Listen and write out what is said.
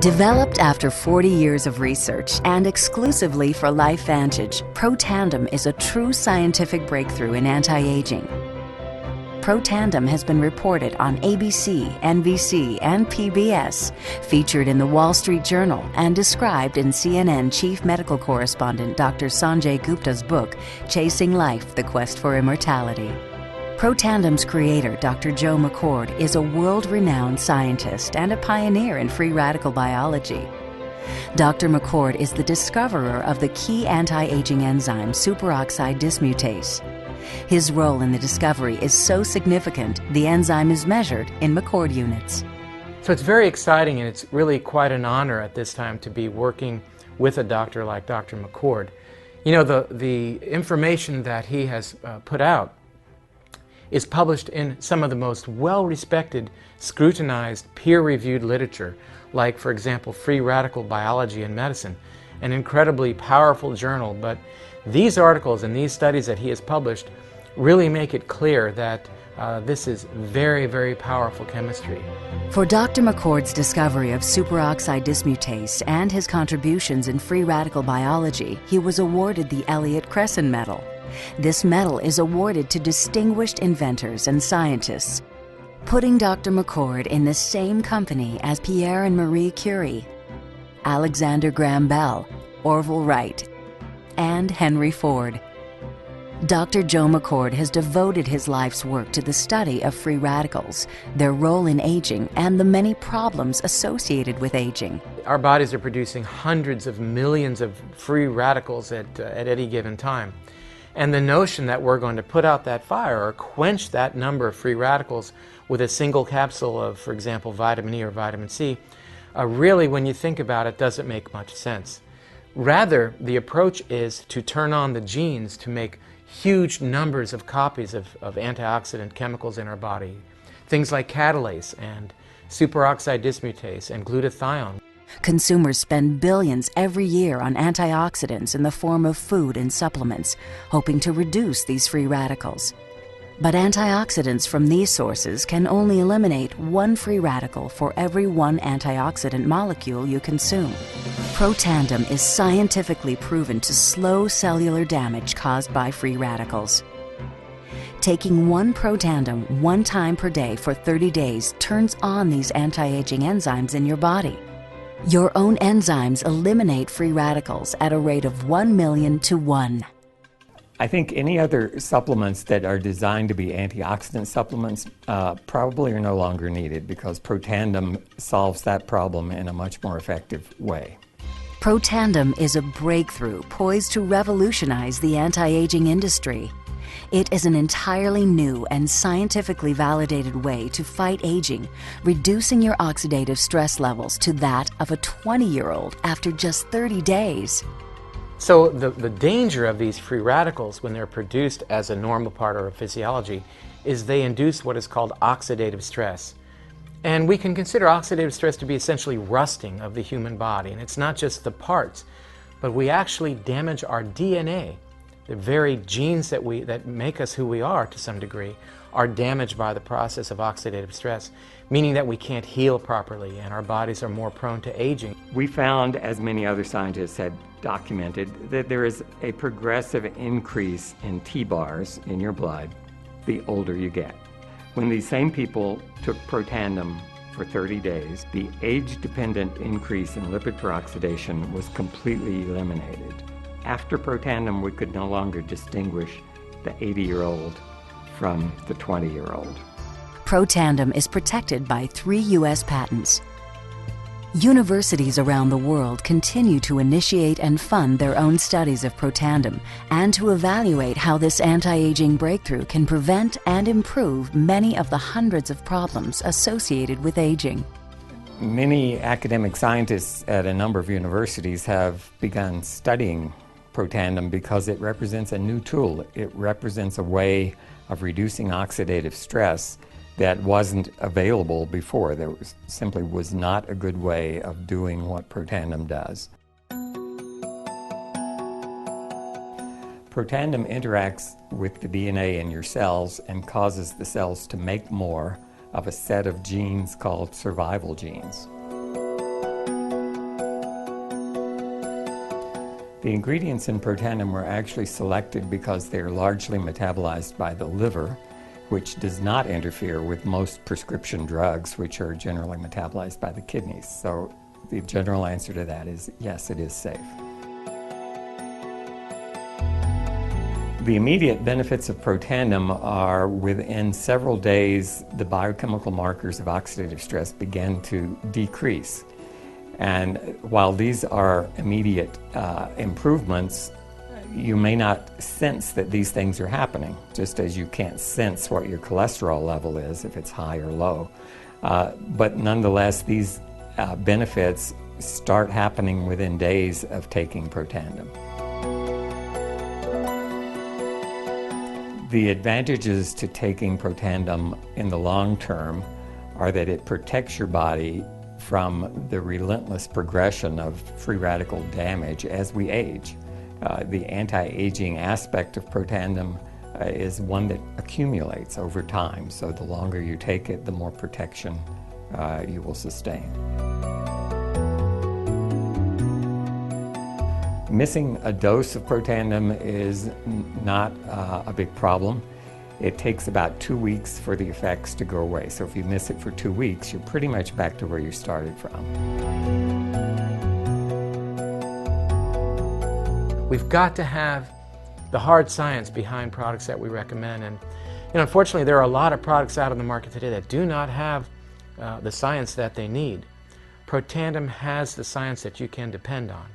Developed after 40 years of research and exclusively for LifeVantage, Protandim is a true scientific breakthrough in anti-aging. Protandim has been reported on ABC, NBC, and PBS, featured in the Wall Street Journal, and described in CNN Chief Medical Correspondent Dr. Sanjay Gupta's book, Chasing Life: The Quest for Immortality. Protandim's creator, Dr. Joe McCord, is a world-renowned scientist and a pioneer in free radical biology. Dr. McCord is the discoverer of the key anti-aging enzyme superoxide dismutase. His role in the discovery is so significant, the enzyme is measured in McCord units. So it's very exciting, and it's really quite an honor at this time to be working with a doctor like Dr. McCord. You know, the information that he has put out is published in some of the most well-respected, scrutinized, peer-reviewed literature, like, for example, Free Radical Biology and Medicine, an incredibly powerful journal. But these articles and these studies that he has published really make it clear that this is very, very powerful chemistry. For Dr. McCord's discovery of superoxide dismutase and his contributions in free radical biology, he was awarded the Elliott Cresson Medal. This medal is awarded to distinguished inventors and scientists, putting Dr. McCord in the same company as Pierre and Marie Curie, Alexander Graham Bell, Orville Wright, and Henry Ford. Dr. Joe McCord has devoted his life's work to the study of free radicals, their role in aging, and the many problems associated with aging. Our bodies are producing hundreds of millions of free radicals at any given time. And the notion that we're going to put out that fire or quench that number of free radicals with a single capsule of, for example, vitamin E or vitamin C, really, when you think about it, doesn't make much sense. Rather, the approach is to turn on the genes to make huge numbers of copies of antioxidant chemicals in our body. Things like catalase and superoxide dismutase and glutathione. Consumers spend billions every year on antioxidants in the form of food and supplements, hoping to reduce these free radicals. But antioxidants from these sources can only eliminate one free radical for every one antioxidant molecule you consume. Protandim is scientifically proven to slow cellular damage caused by free radicals. Taking one Protandim 1 time per day for 30 days turns on these anti-aging enzymes in your body. Your own enzymes eliminate free radicals at a rate of 1 million to 1. I think any other supplements that are designed to be antioxidant supplements probably are no longer needed, because Protandim solves that problem in a much more effective way. Protandim is a breakthrough poised to revolutionize the anti-aging industry. It is an entirely new and scientifically validated way to fight aging, reducing your oxidative stress levels to that of a 20-year-old after just 30 days. So the danger of these free radicals when they're produced as a normal part of our physiology is they induce what is called oxidative stress. And we can consider oxidative stress to be essentially rusting of the human body. And it's not just the parts, but we actually damage our DNA. The very genes that make us who we are to some degree are damaged by the process of oxidative stress, meaning that we can't heal properly and our bodies are more prone to aging. We found, as many other scientists had documented, that there is a progressive increase in T-bars in your blood the older you get. When these same people took Protandim for 30 days, the age-dependent increase in lipid peroxidation was completely eliminated. After Protandim, we could no longer distinguish the 80-year-old from the 20-year-old. Protandim is protected by 3 U.S. patents. Universities around the world continue to initiate and fund their own studies of Protandim and to evaluate how this anti-aging breakthrough can prevent and improve many of the hundreds of problems associated with aging. Many academic scientists at a number of universities have begun studying Protandim because it represents a new tool. It represents a way of reducing oxidative stress that wasn't available before. There simply was not a good way of doing what Protandim does. Protandim interacts with the DNA in your cells and causes the cells to make more of a set of genes called survival genes. The ingredients in Protandim were actually selected because they are largely metabolized by the liver, which does not interfere with most prescription drugs, which are generally metabolized by the kidneys. So the general answer to that is yes, it is safe. The immediate benefits of Protandim are within several days, the biochemical markers of oxidative stress begin to decrease. And while these are immediate improvements, you may not sense that these things are happening, just as you can't sense what your cholesterol level is, if it's high or low. But nonetheless, these benefits start happening within days of taking Protandim. The advantages to taking Protandim in the long term are that it protects your body from the relentless progression of free radical damage as we age. The anti-aging aspect of Protandim is one that accumulates over time, so the longer you take it, the more protection you will sustain. Missing a dose of Protandim is not a big problem. It takes about 2 weeks for the effects to go away. So if you miss it for 2 weeks, you're pretty much back to where you started from. We've got to have the hard science behind products that we recommend. And unfortunately, there are a lot of products out on the market today that do not have the science that they need. Protandim has the science that you can depend on.